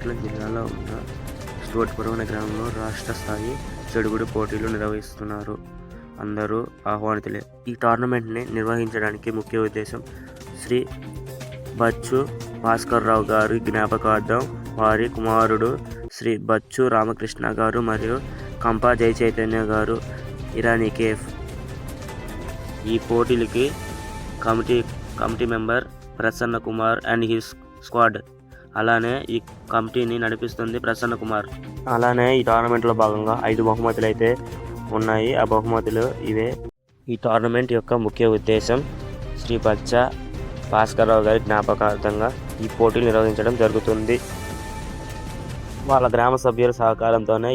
బాపట్ల జిల్లాలో ఉన్న శ్రీవట్టిపురం అనే గ్రామంలో రాష్ట్ర స్థాయి చెడుగుడు పోటీలు నిర్వహిస్తున్నారు. అందరూ ఆహ్వానితులే. ఈ టోర్నమెంట్ని నిర్వహించడానికి ముఖ్య ఉద్దేశం శ్రీ బచ్చు భాస్కర్రావు గారి జ్ఞాపకార్థం వారి కుమారుడు శ్రీ బచ్చు రామకృష్ణ గారు మరియు కంపా జై చైతన్య గారు ఇరానీ కేఫ్. ఈ పోటీలకి committee member Prasanna Kumar and his squad. అలానే ఈ కమిటీని నడిపిస్తుంది ప్రసన్న కుమార్. అలానే ఈ టోర్నమెంట్లో భాగంగా 5 బహుమతులు అయితే ఉన్నాయి. ఆ బహుమతులు ఇవే. ఈ టోర్నమెంట్ యొక్క ముఖ్య ఉద్దేశం శ్రీ బచ్చ భాస్కర్రావు గారి జ్ఞాపకార్థంగా ఈ పోటీలు నిర్వహించడం జరుగుతుంది. వాళ్ళ గ్రామ సభ్యుల సహకారంతోనే